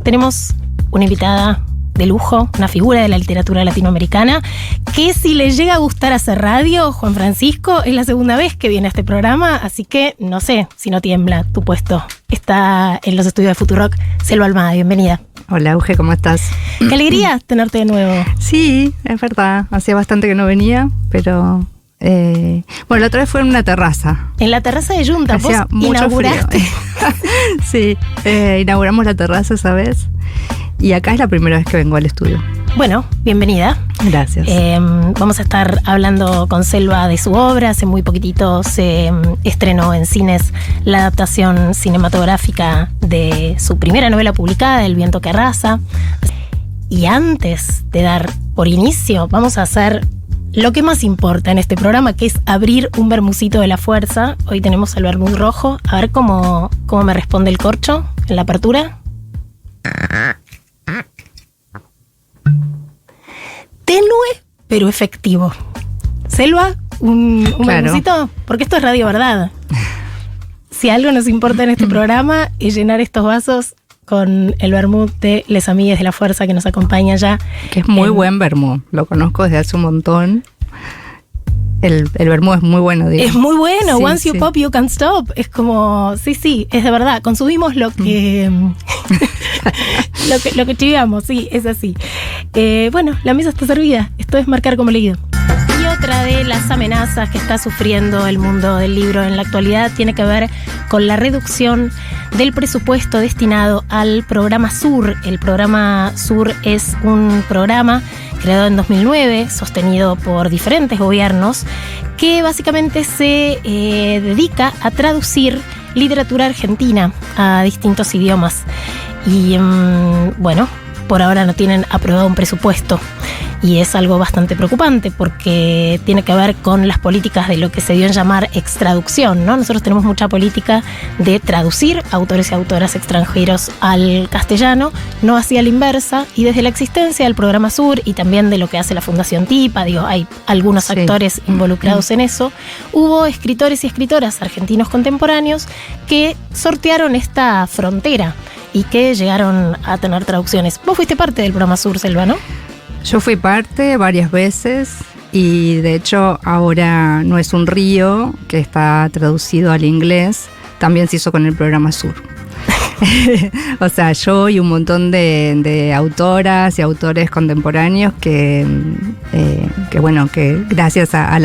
tenemos una invitada de lujo, una figura de la literatura latinoamericana, que si le llega a gustar hacer radio, Juan Francisco, es la segunda vez que viene a este programa, así que no sé si no tiembla tu puesto. Está en los estudios de Futurock, Selva Almada, bienvenida. Hola, Euge, ¿cómo estás? Qué alegría tenerte de nuevo. Sí, es verdad, hacía bastante que no venía, pero... bueno, la otra vez fue en una terraza. En la terraza de Junta, hacía vos mucho inauguraste. Sí, inauguramos la terraza esa vez. Y acá es la primera vez que vengo al estudio. Bueno, bienvenida. Gracias. Vamos a estar hablando con Selva de su obra. Hace muy poquitito se estrenó en cines la adaptación cinematográfica de su primera novela publicada, El viento que arrasa. Y antes de dar por inicio, vamos a hacer lo que más importa en este programa, que es abrir un vermucito de la fuerza. Hoy tenemos el vermut rojo. A ver cómo me responde el corcho en la apertura. Tenue, pero efectivo. Selva, un Claro. vermucito, porque esto es radio verdad. Si algo nos importa en este programa es llenar estos vasos con el vermut de Les Amigues de la Fuerza que nos acompaña ya. Que es muy buen vermú, lo conozco desde hace un montón. El vermú es muy bueno, digo. Es muy bueno, Sí, once you sí. pop, you can't stop. Es como, sí, es de verdad. Consumimos lo que lo que chiveamos, sí, es así. Bueno, la mesa está servida. Esto es marcar como leído. Y otra de las amenazas que está sufriendo el mundo del libro en la actualidad tiene que ver con la reducción del presupuesto destinado al programa SUR. El programa SUR es un programa creado en 2009, sostenido por diferentes gobiernos, que básicamente se dedica a traducir literatura argentina a distintos idiomas. Y bueno, por ahora no tienen aprobado un presupuesto. Y es algo bastante preocupante porque tiene que ver con las políticas de lo que se dio en llamar extraducción, ¿no? Nosotros tenemos mucha política de traducir autores y autoras extranjeros al castellano, no hacia la inversa, y desde la existencia del programa SUR y también de lo que hace la Fundación TIPA, hay algunos Sí. actores involucrados en eso, hubo escritores y escritoras argentinos contemporáneos que sortearon esta frontera y que llegaron a tener traducciones. Vos fuiste parte del programa SUR, Selva, ¿no? Yo fui parte varias veces y de hecho ahora No es un río, que está traducido al inglés, también se hizo con el programa SUR. O sea, yo y un montón de autoras y autores contemporáneos que bueno, que gracias a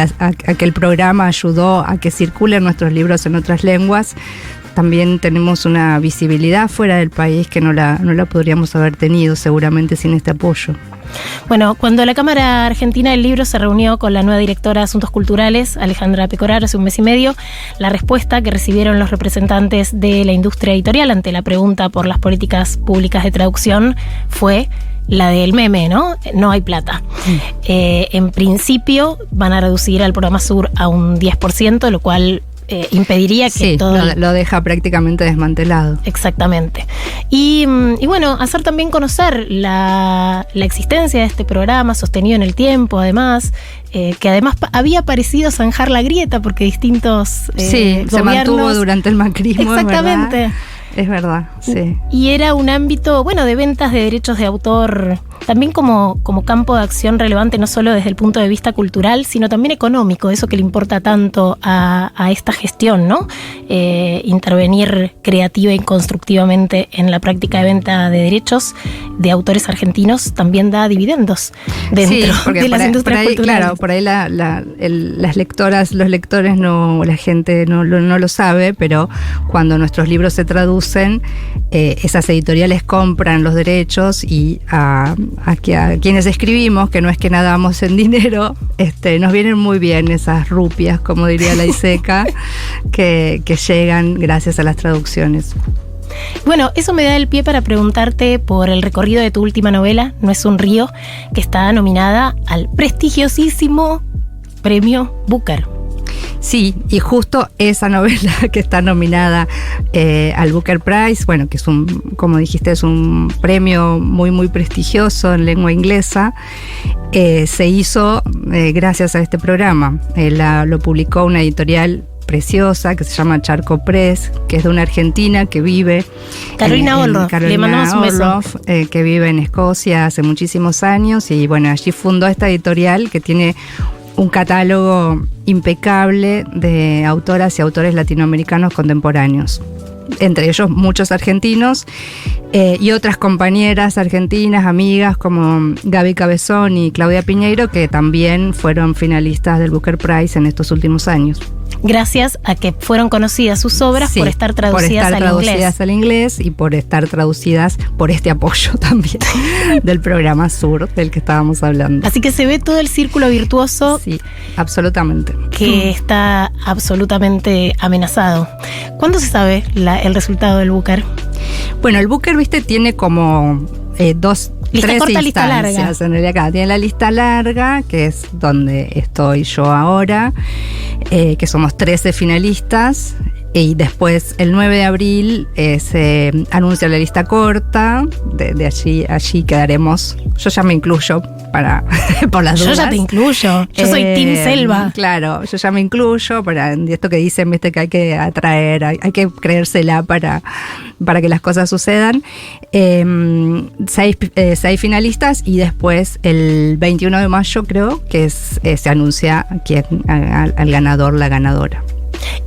que el programa ayudó a que circulen nuestros libros en otras lenguas, también tenemos una visibilidad fuera del país que no la podríamos haber tenido seguramente sin este apoyo. Bueno, cuando la Cámara Argentina del Libro se reunió con la nueva directora de Asuntos Culturales, Alejandra Pecorar, hace un mes y medio, la respuesta que recibieron los representantes de la industria editorial ante la pregunta por las políticas públicas de traducción fue la del meme, ¿no? No hay plata. En principio van a reducir al programa SUR a un 10%, lo cual impediría que Sí, todo... lo deja prácticamente desmantelado. Exactamente. Y bueno, hacer también conocer la existencia de este programa sostenido en el tiempo, además, que además había parecido zanjar la grieta porque distintos Sí, se mantuvo durante el macrismo. Exactamente. Es verdad, sí. Y era un ámbito, bueno, de ventas de derechos de autor, también como campo de acción relevante, no solo desde el punto de vista cultural, sino también económico, eso que le importa tanto a esta gestión, ¿no? Intervenir creativa y constructivamente en la práctica de venta de derechos de autores argentinos también da dividendos dentro de las industrias culturales. Claro, por ahí las lectoras, los lectores, la gente no lo sabe, pero cuando nuestros libros se traducen, esas editoriales compran los derechos y a quienes escribimos, que no es que nadamos en dinero, nos vienen muy bien esas rupias, como diría la ISECA, que llegan gracias a las traducciones. Bueno, eso me da el pie para preguntarte por el recorrido de tu última novela, No es un río, que está nominada al prestigiosísimo Premio Booker. Sí, y justo esa novela que está nominada al Booker Prize, bueno, que es como dijiste, es un premio muy, muy prestigioso en lengua inglesa, se hizo gracias a este programa. Lo publicó una editorial preciosa que se llama Charco Press, que es de una argentina que vive... Carolina Orloff, le mandamos un beso. Que vive en Escocia hace muchísimos años y bueno, allí fundó esta editorial que tiene un catálogo impecable de autoras y autores latinoamericanos contemporáneos. Entre ellos muchos argentinos y otras compañeras argentinas, amigas como Gaby Cabezón y Claudia Piñeiro, que también fueron finalistas del Booker Prize en estos últimos años. Gracias a que fueron conocidas sus obras por estar traducidas al inglés y por estar traducidas por este apoyo también del programa Sur del que estábamos hablando. Así que se ve todo el círculo virtuoso. Sí, absolutamente. Que está absolutamente amenazado. ¿Cuándo se sabe el resultado del Booker? Bueno, el Booker, viste, tiene como tres instancias en realidad. Acá tiene la lista larga, que es donde estoy yo ahora, que somos 13 finalistas, y después el 9 de abril se anuncia la lista corta, de allí quedaremos. Yo ya me incluyo por las dudas. Yo ya te incluyo, yo soy Team Selva. Claro, yo ya me incluyo para esto que dicen, viste, que hay que atraer, hay que creérsela para que las cosas sucedan. 6 finalistas y después el 21 de mayo creo que se anuncia al ganador, la ganadora.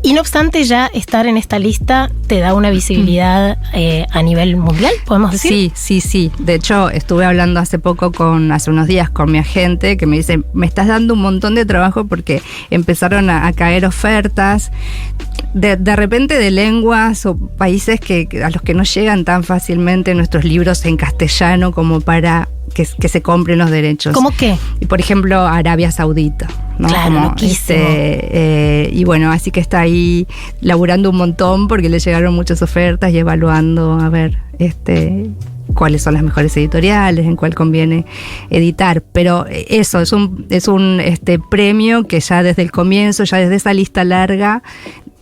Y no obstante, ya estar en esta lista te da una visibilidad a nivel mundial, ¿podemos decir? Sí. De hecho, estuve hablando hace unos días con mi agente, que me dice, me estás dando un montón de trabajo porque empezaron a caer ofertas de repente de lenguas o países a los que no llegan tan fácilmente nuestros libros en castellano como para que se compren los derechos. ¿Cómo qué? Por ejemplo, Arabia Saudita, ¿no? Claro, loquísimo. Y bueno, así que está ahí laburando un montón porque le llegaron muchas ofertas y evaluando a ver cuáles son las mejores editoriales, en cuál conviene editar. Pero eso es un premio que ya desde el comienzo, ya desde esa lista larga,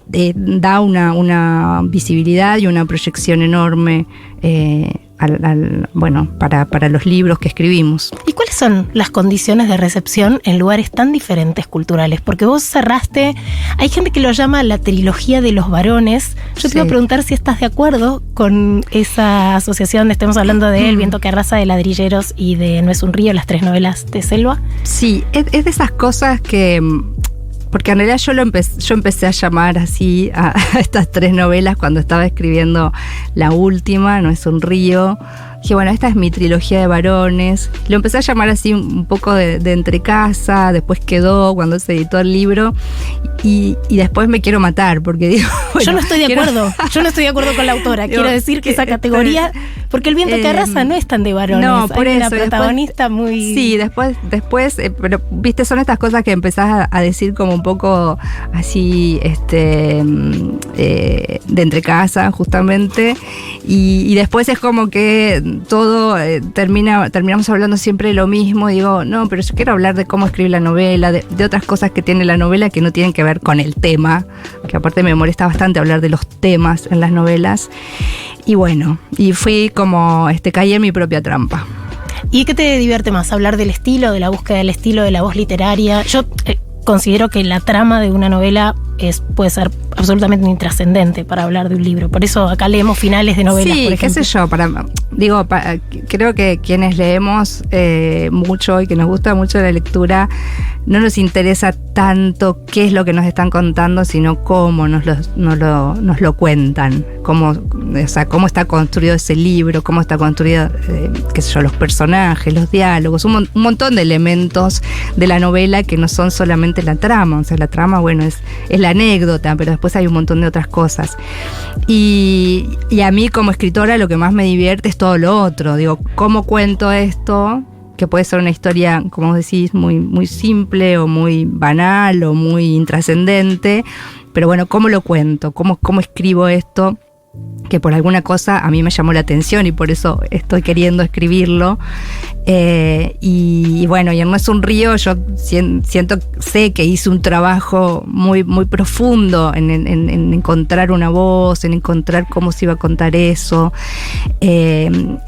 da una visibilidad y una proyección enorme para los libros que escribimos. ¿Y cuáles son las condiciones de recepción en lugares tan diferentes culturales? Porque vos cerraste, hay gente que lo llama la trilogía de los varones. Yo te iba a preguntar si estás de acuerdo con esa asociación de, estemos hablando de El viento que arrasa, de Ladrilleros y de No es un río, las 3 novelas de Selva. Sí, es de esas cosas que... Porque en realidad yo empecé a llamar así a estas 3 novelas cuando estaba escribiendo la última, No es un río. Dije, bueno, esta es mi trilogía de varones. Lo empecé a llamar así un poco de entrecasa, después quedó cuando se editó el libro. Y después me quiero matar, porque digo... Bueno, yo no estoy de acuerdo. Yo no estoy de acuerdo con la autora. Quiero decir que esa categoría... Porque El viento que arrasa no es tan de varones. No, por hay eso. Una protagonista muy... Sí, después pero viste, son estas cosas que empezás a decir como un poco así, de entrecasa, justamente. Y después es como que todo terminamos hablando siempre de lo mismo. Digo, no, pero yo quiero hablar de cómo escribir la novela, de otras cosas que tiene la novela que no tienen que ver con el tema, que aparte me molesta bastante hablar de los temas en las novelas. Y bueno, y fui como, caí en mi propia trampa. ¿Y qué te divierte más? ¿Hablar del estilo, de la búsqueda del estilo, de la voz literaria? Yo considero que la trama de una novela puede ser absolutamente intrascendente para hablar de un libro. Por eso acá leemos finales de novelas, sí, por ejemplo. Qué sé yo, creo que quienes leemos mucho y que nos gusta mucho la lectura, no nos interesa tanto qué es lo que nos están contando, sino cómo nos lo cuentan, cómo está construido ese libro, cómo está construido, los personajes, los diálogos, un montón de elementos de la novela que no son solamente la trama. O sea, la trama, bueno, es la anécdota, pero después hay un montón de otras cosas. Y a mí como escritora lo que más me divierte es todo lo otro. Digo, ¿cómo cuento esto? Que puede ser una historia, como vos decís, muy, muy simple o muy banal o muy intrascendente, pero bueno, ¿cómo lo cuento? ¿Cómo escribo esto? Que por alguna cosa a mí me llamó la atención y por eso estoy queriendo escribirlo. Y bueno, y en No es un río yo sé que hice un trabajo muy, muy profundo en encontrar una voz, en encontrar cómo se iba a contar eso, en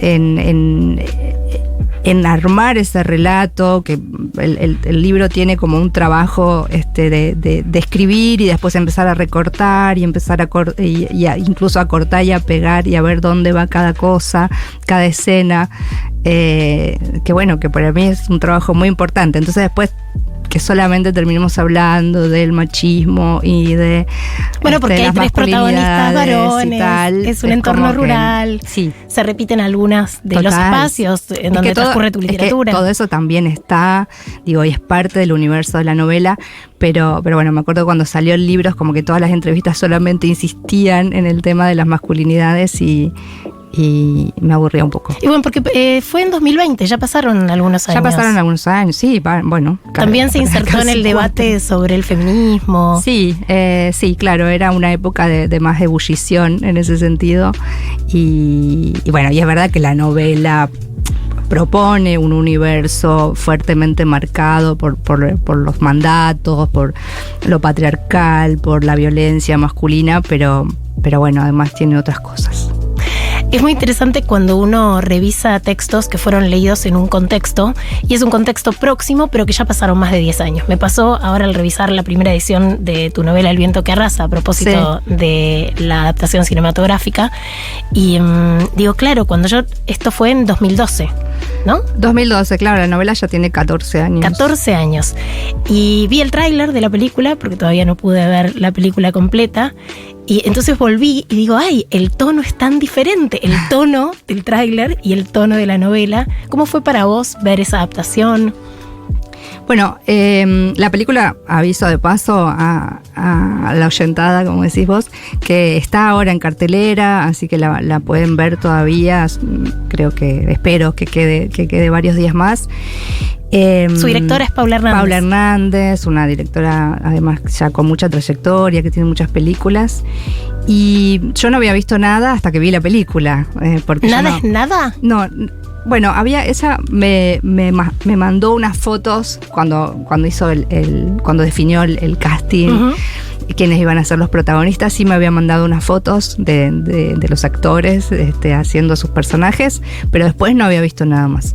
en armar ese relato, que el libro tiene como un trabajo de escribir y después empezar a recortar y empezar incluso a cortar y a pegar y a ver dónde va cada cosa, cada escena, que bueno, que para mí es un trabajo muy importante. Entonces después que solamente terminemos hablando del machismo y de bueno, porque hay 3 protagonistas varones, tal, es un entorno rural, sí. Se repiten algunas de los espacios en donde transcurre tu literatura. Todo eso también está, y es parte del universo de la novela, pero bueno, me acuerdo cuando salió el libro, es como que todas las entrevistas solamente insistían en el tema de las masculinidades y me aburría un poco. Y bueno, porque fue en 2020, ya pasaron algunos años. Ya pasaron algunos años, sí, bueno. También se insertó en el debate sobre el feminismo. Sí, claro, era una época de más ebullición en ese sentido. Y bueno, y es verdad que la novela propone un universo fuertemente marcado por los mandatos, por lo patriarcal, por la violencia masculina, pero bueno, además tiene otras cosas. Es muy interesante cuando uno revisa textos que fueron leídos en un contexto, y es un contexto próximo, pero que ya pasaron más de 10 años. Me pasó ahora al revisar la primera edición de tu novela El viento que arrasa, a propósito de la adaptación cinematográfica, y digo, claro, esto fue en 2012, ¿no? 2012, claro, la novela ya tiene 14 años. 14 años. Y vi el tráiler de la película, porque todavía no pude ver la película completa, y entonces volví y digo, ay, el tono es tan diferente, el tono del tráiler y el tono de la novela. ¿Cómo fue para vos ver esa adaptación? Bueno, la película, aviso de paso a la oyentada, como decís vos, que está ahora en cartelera, así que la pueden ver todavía. Espero que quede varios días más. Su directora es Paula Hernández. Paula Hernández, una directora además ya con mucha trayectoria, que tiene muchas películas. Y yo no había visto nada hasta que vi la película. Porque ¿Nada es nada? No. Bueno, ella me mandó unas fotos cuando hizo cuando definió el casting, uh-huh, quienes iban a ser los protagonistas. Sí me había mandado unas fotos de los actores haciendo sus personajes, pero después no había visto nada más.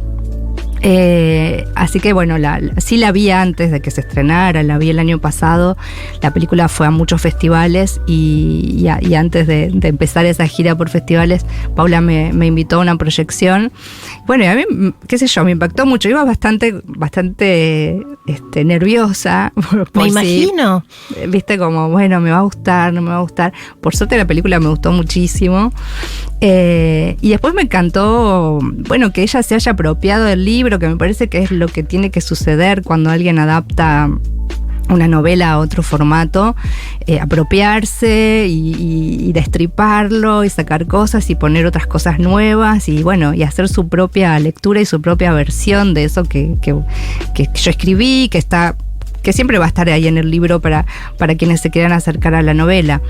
Así que bueno, sí la vi antes de que se estrenara, la vi el año pasado. La película fue a muchos festivales y antes de empezar esa gira por festivales, Paula me invitó a una proyección. Bueno, y a mí, qué sé yo, me impactó mucho. Iba bastante nerviosa. Me imagino. Viste, como, bueno, me va a gustar, no me va a gustar. Por suerte la película me gustó muchísimo. Y después me encantó, bueno, que ella se haya apropiado del libro, que me parece que es lo que tiene que suceder cuando alguien adapta una novela a otro formato, apropiarse y destriparlo y sacar cosas y poner otras cosas nuevas y bueno, y hacer su propia lectura y su propia versión de eso que yo escribí, que siempre va a estar ahí en el libro para quienes se quieran acercar a la novela.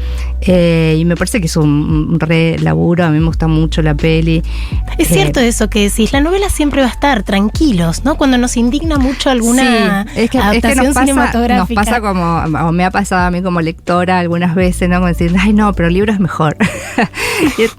Y me parece que es un re laburo, a mí me gusta mucho la peli. Es cierto eso que decís, la novela siempre va a estar, tranquilos, ¿no? Cuando nos indigna mucho alguna adaptación cinematográfica. Nos pasa o me ha pasado a mí como lectora algunas veces, ¿no? Como decir, ay no, pero el libro es mejor.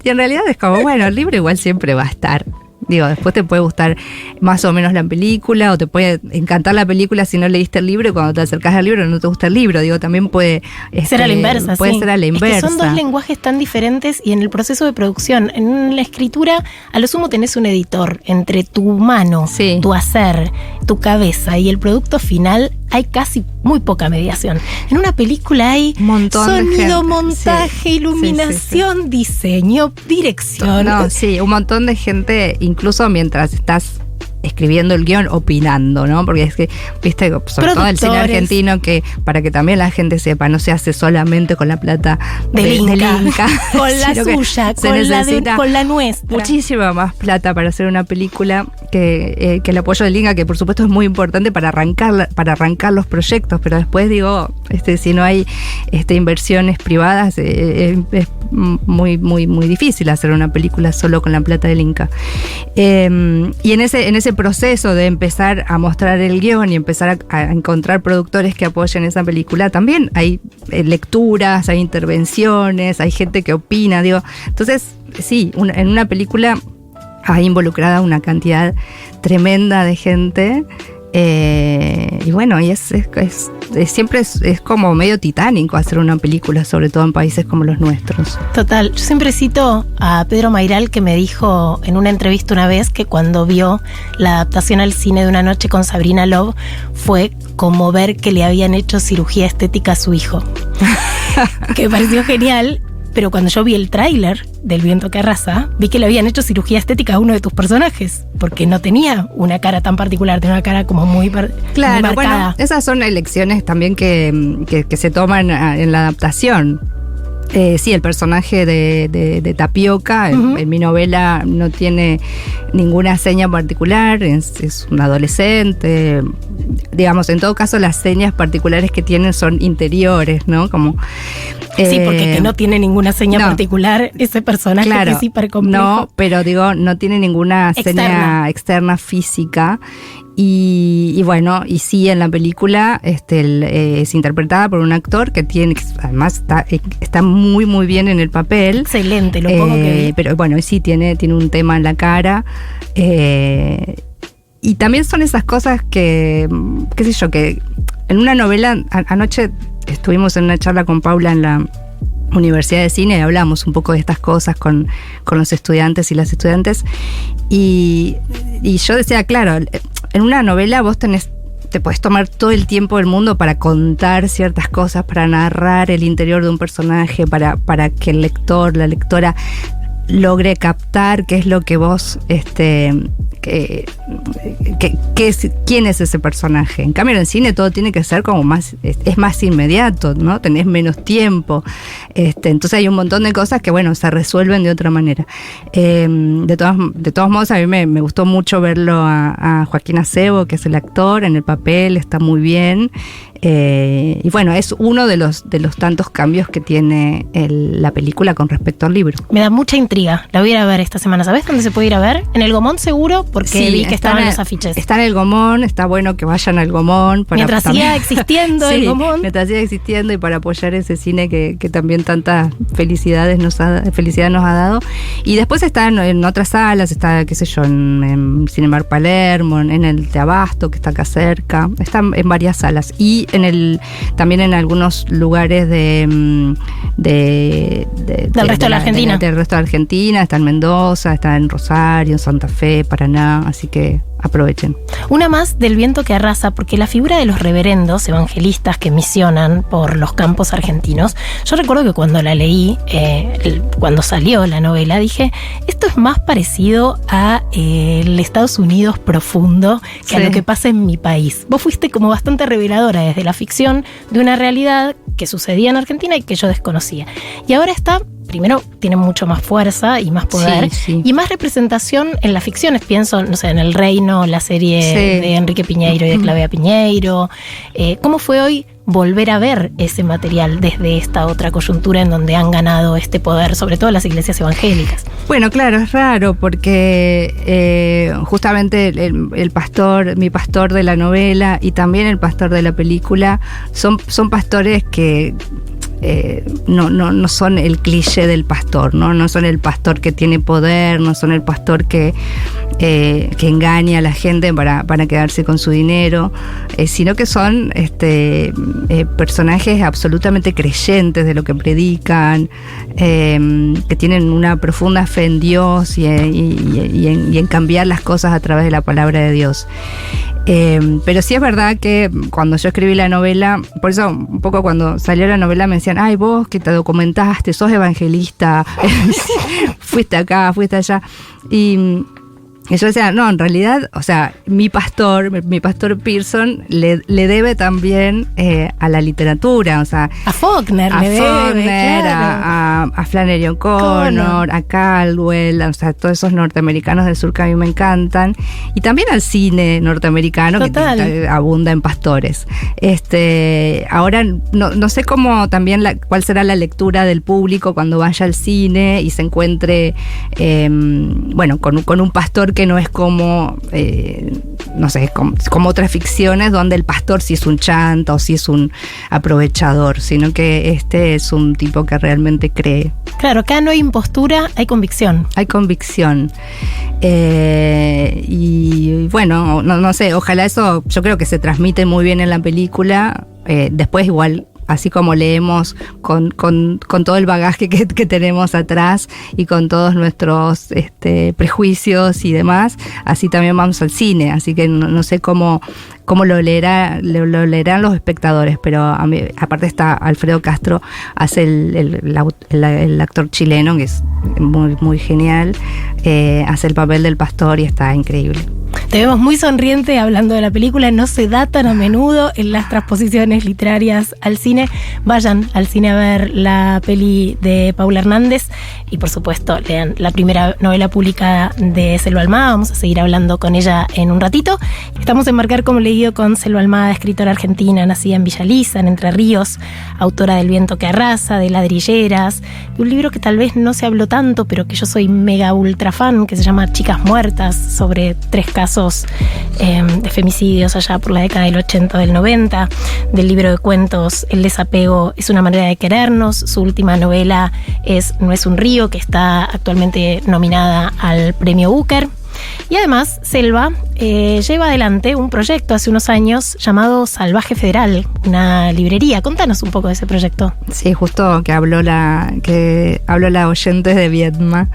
y en realidad es como, bueno, el libro igual siempre va a estar. Digo, después te puede gustar más o menos la película, o te puede encantar la película si no leíste el libro, y cuando te acercás al libro no te gusta el libro. Digo, también puede ser a la inversa. Puede ser a la inversa. Es que son dos lenguajes tan diferentes, y en el proceso de producción, en la escritura, a lo sumo tenés un editor entre tu mano, sí, tu hacer, tu cabeza y el producto final. Hay casi muy poca mediación. En una película hay sonido, montaje, iluminación, diseño, dirección. Sí, un montón de gente, incluso mientras estás escribiendo el guión, opinando, ¿no? Porque es que, viste, sobre todo el cine argentino, que para que también la gente sepa, no se hace solamente con la plata del Inca. Con la suya, con la nuestra. Muchísima más plata para hacer una película que el apoyo del Inca, que por supuesto es muy importante para arrancar los proyectos, pero después digo, si no hay inversiones privadas, es muy, muy, muy difícil hacer una película solo con la plata del Inca. Y en ese proceso de empezar a mostrar el guión y empezar a encontrar productores que apoyen esa película, también hay lecturas, hay intervenciones, hay gente que opina, digo. Entonces, sí, en una película hay involucrada una cantidad tremenda de gente. Y bueno, y siempre es como medio titánico hacer una película, sobre todo en países como los nuestros. Total, yo siempre cito a Pedro Mayral, que me dijo en una entrevista una vez que cuando vio la adaptación al cine de Una noche con Sabrina Love fue como ver que le habían hecho cirugía estética a su hijo. Que me pareció genial. Pero cuando yo vi el tráiler del Viento que arrasa, vi que le habían hecho cirugía estética a uno de tus personajes, porque no tenía una cara tan particular, tenía una cara como muy claro, muy marcada. bueno, esas son elecciones también que se toman en la adaptación. Sí, el personaje de Tapioca en mi novela no tiene ninguna seña particular, es un adolescente. Digamos, en todo caso las señas particulares que tiene son interiores, ¿no? Como sí, porque que no tiene ninguna seña particular ese personaje, claro, que es hiper complejo. No, pero digo, no tiene ninguna seña externa física. Y bueno, y sí, en la película es interpretada por un actor que además está muy muy bien en el papel. Excelente, lo pongo que vi. Pero bueno, sí tiene un tema en la cara. Y también son esas cosas que, qué sé yo, que en una novela, anoche estuvimos en una charla con Paula en la Universidad de Cine y hablamos un poco de estas cosas con los estudiantes y las estudiantes. Y yo decía, claro, en una novela vos te podés tomar todo el tiempo del mundo para contar ciertas cosas, para narrar el interior de un personaje, para que el lector, la lectora logre captar qué es lo que vos, quién es ese personaje. En cambio, en el cine todo tiene que ser como más, es más inmediato, ¿no? Tenés menos tiempo. Entonces hay un montón de cosas que, bueno, se resuelven de otra manera. De todos modos, a mí me gustó mucho verlo a Joaquín Acebo, que es el actor, en el papel, está muy bien. Y bueno, es uno de los tantos cambios que tiene la película con respecto al libro. Me da mucha intriga, la voy a ir a ver esta semana. ¿Sabés dónde se puede ir a ver? ¿En el Gomón seguro? Porque sí, vi que estaban los afiches. Está en el Gomón, está bueno que vayan al Gomón. Mientras siga existiendo el Gomón. Mientras siga existiendo y para apoyar ese cine que también tanta felicidad nos ha dado. Y después está en otras salas, está, qué sé yo, en Cinemark Palermo, en el de Abasto, que está acá cerca. Está en varias salas. Y también en algunos lugares del resto de la Argentina. Del resto de Argentina, está en Mendoza, está en Rosario, en Santa Fe, Paraná, así que aprovechen. Una más del Viento que arrasa, porque la figura de los reverendos evangelistas que misionan por los campos argentinos, yo recuerdo que cuando la leí, cuando salió la novela, dije, esto es más parecido a el Estados Unidos profundo que a lo que pasa en mi país. Vos fuiste como bastante reveladora desde la ficción de una realidad que sucedía en Argentina y que yo desconocía. Y ahora primero tiene mucho más fuerza y más poder, y más representación en las ficciones. Pienso, no sé, en El Reino, la serie de Enrique Piñeiro y de Claudia Piñeiro. ¿Cómo fue hoy volver a ver ese material desde esta otra coyuntura en donde han ganado este poder, sobre todo las iglesias evangélicas? Bueno, claro, es raro porque justamente mi pastor de la novela y también el pastor de la película son pastores que no son el cliché del pastor, no son el pastor que tiene poder, no son el pastor que engaña a la gente para quedarse con su dinero, sino que son personajes absolutamente creyentes de lo que predican, que tienen una profunda fe en Dios y en cambiar las cosas a través de la palabra de Dios. Pero sí es verdad que cuando yo escribí la novela, por eso un poco cuando salió la novela me decían, ay, vos que te documentaste, sos evangelista, fuiste acá, fuiste allá, y yo decía, no, en realidad, o sea, mi pastor Pearson le debe también a la literatura, o sea, a Faulkner, a Flannery O'Connor, a Caldwell, o sea, todos esos norteamericanos del sur que a mí me encantan, y también al cine norteamericano. Total. Que abunda en pastores. Ahora no sé cómo también cuál será la lectura del público cuando vaya al cine y se encuentre con un pastor que no es como no sé, como otras ficciones donde el pastor sí es un chanta o sí es un aprovechador, sino que este es un tipo que realmente cree. Claro, acá no hay impostura, hay convicción. Hay convicción. Y bueno, no sé, ojalá eso, yo creo que se transmite muy bien en la película. Después igual, así como leemos con todo el bagaje que tenemos atrás y con todos nuestros prejuicios y demás, así también vamos al cine, así que no sé cómo lo leerán los espectadores, pero a mí, aparte está Alfredo Castro, hace el actor chileno, que es muy, muy genial, hace el papel del pastor y está increíble. Te vemos muy sonriente hablando de la película, no se da tan a menudo en las transposiciones literarias al cine. Vayan al cine a ver la peli de Paula Hernández y por supuesto lean la primera novela publicada de Selva Almada. Vamos a seguir hablando con ella en un ratito. Estamos en Marcar como leído con Selva Almada, escritora argentina, nacida en Villa Lisa, en Entre Ríos, autora del Viento que arrasa, de Ladrilleras, de un libro que tal vez no se habló tanto, pero que yo soy mega ultra fan, que se llama Chicas Muertas, sobre 3 casos de femicidios allá por la década del 80 o del 90, del libro de cuentos El desapego es una manera de querernos. Su última novela No es un río, que está actualmente nominada al premio Booker. Y además, Selva lleva adelante un proyecto hace unos años llamado Salvaje Federal, una librería. Contanos un poco de ese proyecto. Sí, justo que habló la oyente de Viedma.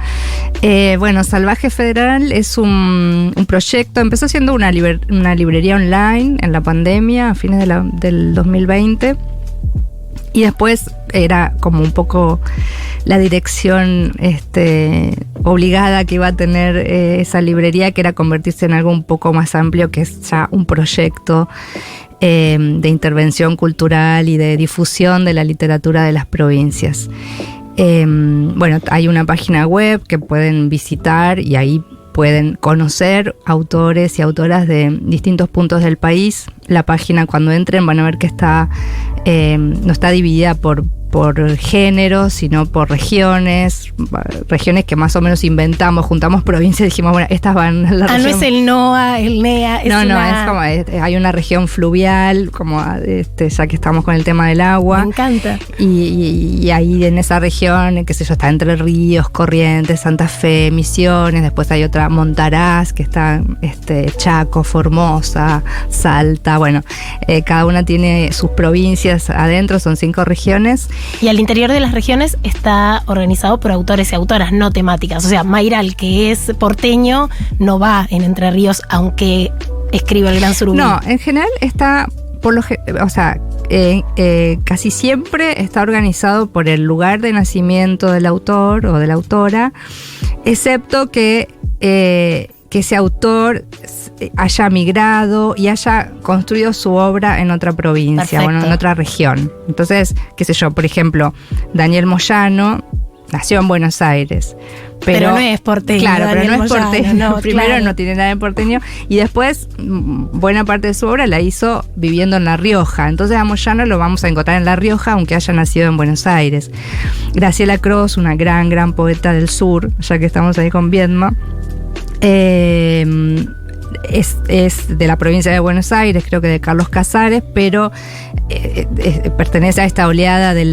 Bueno, Salvaje Federal es un proyecto, empezó siendo una librería online en la pandemia, a fines del 2020. Y después era como un poco la dirección obligada que iba a tener esa librería, que era convertirse en algo un poco más amplio, que es ya un proyecto de intervención cultural y de difusión de la literatura de las provincias. Bueno, hay una página web que pueden visitar y ahí pueden conocer autores y autoras de distintos puntos del país. La página, cuando entren, van a ver que no está dividida por géneros, sino por regiones que más o menos inventamos, juntamos provincias y dijimos, bueno, estas van a la región. No es el NOA, el NEA. Es como, hay una región fluvial, como ya que estamos con el tema del agua. Me encanta. Y ahí en esa región, qué sé yo, está Entre Ríos, Corrientes, Santa Fe, Misiones, después hay otra, Montaraz, que está Chaco, Formosa, Salta, bueno, cada una tiene sus provincias adentro, son 5 regiones. Y al interior de las regiones está organizado por autores y autoras, no temáticas. O sea, Mayral, que es porteño, no va en Entre Ríos, aunque escribe el Gran Surubí. No, en general está, casi siempre está organizado por el lugar de nacimiento del autor o de la autora, excepto que ese autor haya migrado y haya construido su obra en otra provincia. Perfecto. Bueno, en otra región. Entonces, qué sé yo, por ejemplo, Daniel Moyano nació en Buenos Aires. Pero no es porteño. Claro, pero no es porteño. No, primero, claro. No tiene nada de porteño. Y después, buena parte de su obra la hizo viviendo en La Rioja. Entonces a Moyano lo vamos a encontrar en La Rioja, aunque haya nacido en Buenos Aires. Graciela Cros, una gran poeta del sur, ya que estamos ahí con Viedma. Es de la provincia de Buenos Aires, creo que de Carlos Casares, pero pertenece a esta oleada de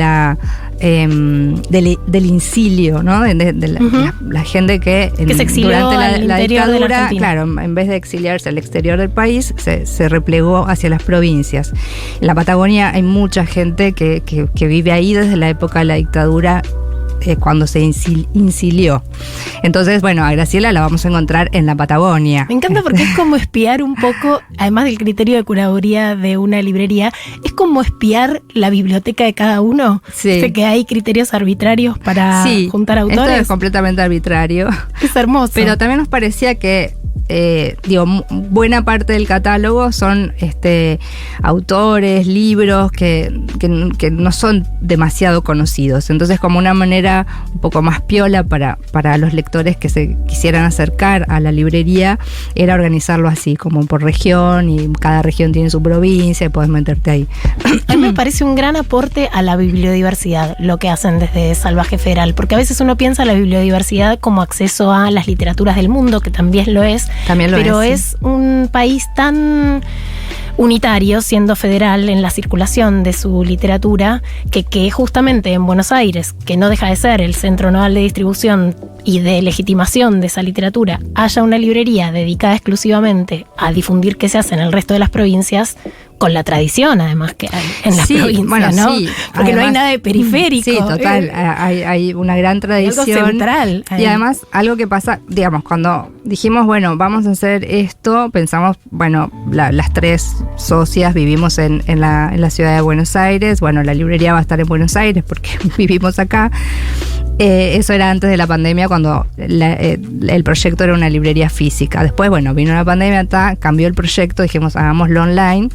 del incilio, ¿no? La gente que se exilió durante la dictadura, de claro, en vez de exiliarse al exterior del país, se replegó hacia las provincias. En la Patagonia hay mucha gente que vive ahí desde la época de la dictadura, cuando se incilió. Entonces, bueno, a Graciela la vamos a encontrar en la Patagonia. Me encanta porque es como espiar un poco, además del criterio de curaduría de una librería, es como espiar la biblioteca de cada uno. Sí. Sé que hay criterios arbitrarios para juntar autores. Esto es completamente arbitrario. Es hermoso. Pero también nos parecía que buena parte del catálogo son autores, libros que no son demasiado conocidos. Entonces, como una manera un poco más piola para los lectores que se quisieran acercar a la librería, era organizarlo así, como por región, y cada región tiene su provincia y podés meterte ahí. A mí me parece un gran aporte a la bibliodiversidad lo que hacen desde Salvaje Federal, porque a veces uno piensa la bibliodiversidad como acceso a las literaturas del mundo, que también lo es, pero es un país tan unitario, siendo federal en la circulación de su literatura, que justamente en Buenos Aires, que no deja de ser el centro nodal de distribución y de legitimación de esa literatura, haya una librería dedicada exclusivamente a difundir qué se hace en el resto de las provincias, con la tradición además que hay en las provincias, bueno, ¿no? Sí, porque además, no hay nada de periférico. Sí, total, hay una gran tradición. Algo central. Y además, algo que pasa, digamos, cuando dijimos, bueno, vamos a hacer esto, pensamos, bueno, las tres socias vivimos en la ciudad de Buenos Aires, bueno, la librería va a estar en Buenos Aires porque vivimos acá. Eso era antes de la pandemia, cuando el proyecto era una librería física. Después, bueno, vino la pandemia, cambió el proyecto, dijimos, hagámoslo online.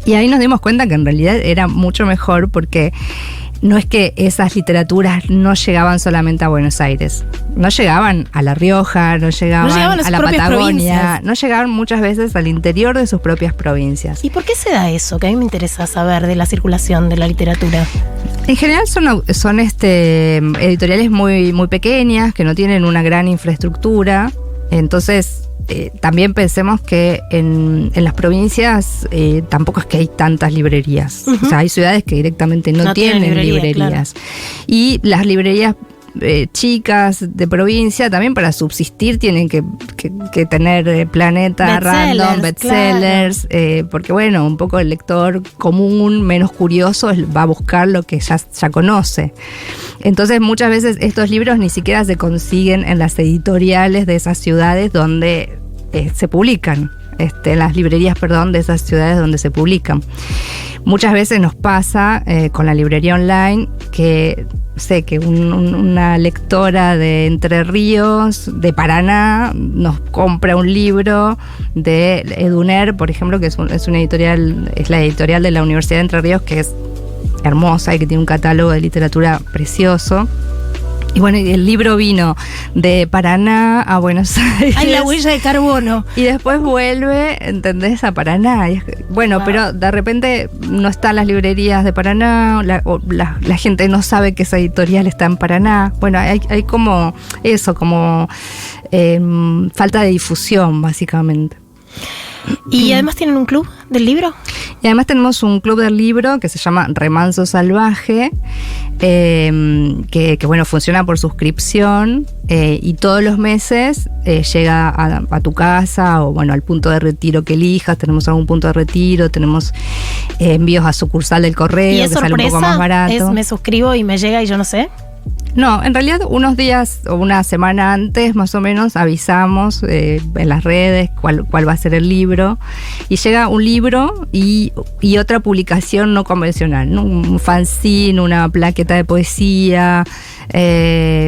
Y ahí nos dimos cuenta que en realidad era mucho mejor, porque no es que esas literaturas no llegaban solamente a Buenos Aires, no llegaban a La Rioja, no llegaban a la Patagonia, provincias. No llegaban muchas veces al interior de sus propias provincias. ¿Y por qué se da eso? Que a mí me interesa saber de la circulación de la literatura. En general son editoriales muy, muy pequeñas, que no tienen una gran infraestructura. Entonces también pensemos que en las provincias tampoco es que hay tantas librerías. O sea, hay ciudades que directamente no tienen librerías. Claro. Y las librerías chicas de provincia también, para subsistir, tienen que tener Planeta, Random, bestsellers, claro. Porque bueno, un poco el lector común, menos curioso, va a buscar lo que ya conoce. Entonces muchas veces estos libros ni siquiera se consiguen en las editoriales de esas ciudades donde se publican, en las librerías, de esas ciudades donde se publican. Muchas veces nos pasa con la librería online que sé que una lectora de Entre Ríos, de Paraná, nos compra un libro de Eduner, por ejemplo, que es una editorial, es la editorial de la Universidad de Entre Ríos, que es hermosa y que tiene un catálogo de literatura precioso. Y bueno, el libro vino de Paraná a Buenos Aires. ¡Ay, la huella de carbono! Y después vuelve, ¿entendés?, a Paraná. Bueno, wow. Pero de repente no están las librerías de Paraná, la gente no sabe que esa editorial está en Paraná. Bueno, hay como eso, como falta de difusión, básicamente. ¿Y además tienen un club del libro? Y además tenemos un club del libro que se llama Remanso Salvaje, que bueno, funciona por suscripción, y todos los meses llega a tu casa, o bueno, al punto de retiro que elijas. Tenemos algún punto de retiro, tenemos envíos a sucursal del correo, que sale un poco más barato. ¿Es me suscribo y me llega y yo no sé? No, en realidad unos días o una semana antes más o menos avisamos en las redes cuál va a ser el libro, y llega un libro y otra publicación no convencional, ¿no? Un fanzine, una plaqueta de poesía,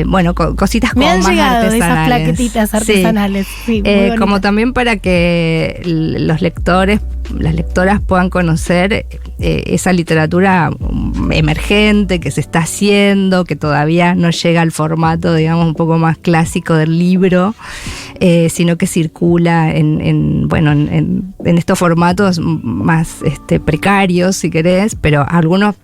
bueno, cositas como más artesanales. Me han llegado esas plaquetitas artesanales, sí, como también para que los lectores, las lectoras puedan conocer esa literatura emergente que se está haciendo, que todavía no llega al formato, digamos, un poco más clásico del libro, sino que circula en estos formatos más precarios, si querés, pero algunos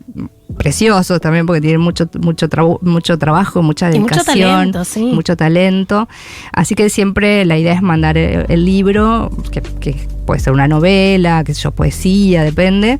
preciosos también, porque tienen mucho trabajo, mucha dedicación, mucho talento. Así que siempre la idea es mandar el libro, que puede ser una novela, qué sé yo, poesía, depende,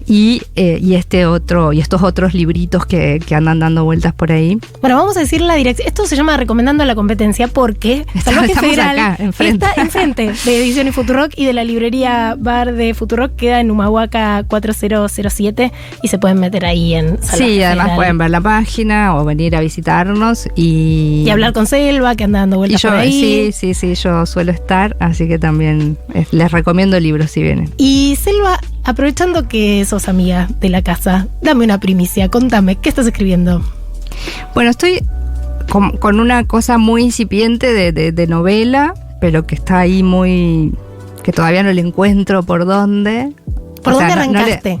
y estos otros libritos que andan dando vueltas por ahí. Bueno, vamos a decir la dirección. Esto se llama Recomendando la Competencia, porque Salvaje Federal acá, está enfrente de Edición y Futurock, y de la librería bar de Futurock queda en Humahuaca 4007, y se pueden meter ahí en Salvaje Sí, además Federal. Pueden ver la página o venir a visitarnos y hablar con Selva, que anda dando vueltas por ahí. Sí, yo suelo estar, así que también les recomiendo libros si vienen. Y Selva, aprovechando que sos amiga de la casa, dame una primicia, contame, ¿qué estás escribiendo? Bueno, estoy con una cosa muy incipiente de novela, pero que está ahí que todavía no le encuentro por dónde. ¿Por dónde arrancaste?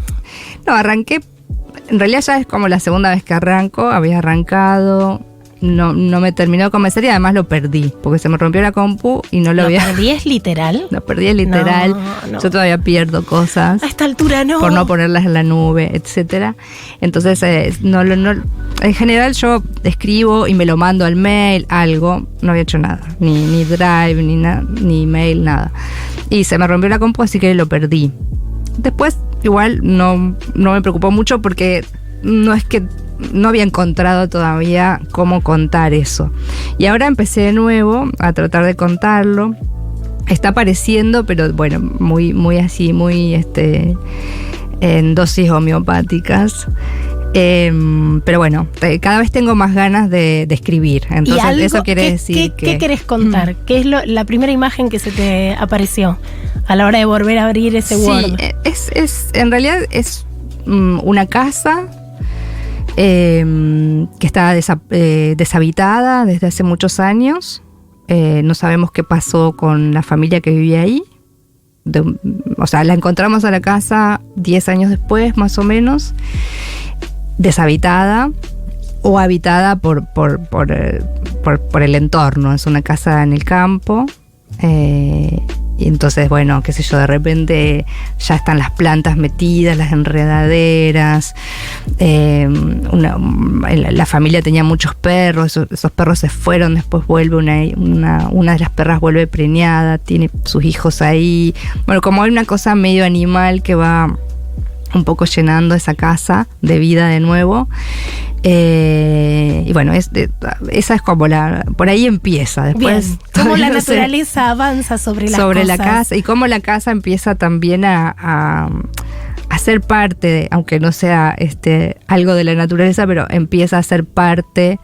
No, arranqué, en realidad ya es como la segunda vez que arranco. Había arrancado no me terminó de convencer y además lo perdí, porque se me rompió la compu y no lo había... ¿Lo perdí es literal? Lo perdí es literal. No. Yo todavía pierdo cosas. A esta altura no. Por no ponerlas en la nube, etcétera. Entonces, en general yo escribo y me lo mando al mail, algo. No había hecho nada. Ni Drive, ni mail, nada. Y se me rompió la compu, así que lo perdí. Después, igual, no me preocupó mucho porque no es que no había encontrado todavía cómo contar eso. Y ahora empecé de nuevo a tratar de contarlo. Está apareciendo, pero bueno, muy así, muy en dosis homeopáticas. Pero bueno, cada vez tengo más ganas de escribir. Entonces, eso quiere decir que... ¿Qué querés contar? ¿Qué es la primera imagen que se te apareció a la hora de volver a abrir ese Word? Sí, en realidad es una casa que está deshabitada desde hace muchos años. No sabemos qué pasó con la familia que vivía ahí. O sea, la encontramos a la casa 10 años después, más o menos, deshabitada o habitada por el entorno. Es una casa en el campo. Y entonces, bueno, qué sé yo, de repente ya están las plantas metidas, las enredaderas. La familia tenía muchos perros, esos perros se fueron, después vuelve una de las perras vuelve preñada, tiene sus hijos ahí. Bueno, como hay una cosa medio animal que va un poco llenando esa casa de vida de nuevo. Y bueno, esa es como por ahí empieza. Después, cómo la naturaleza avanza sobre la casa y cómo la casa empieza también a ser parte, aunque no sea algo de la naturaleza, pero empieza a ser parte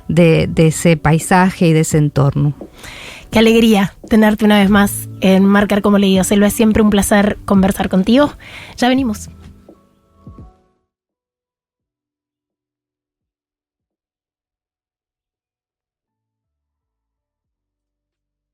de ese paisaje y de ese entorno. Qué alegría tenerte una vez más en Marcar como Leído. Selva, es siempre un placer conversar contigo. Ya venimos.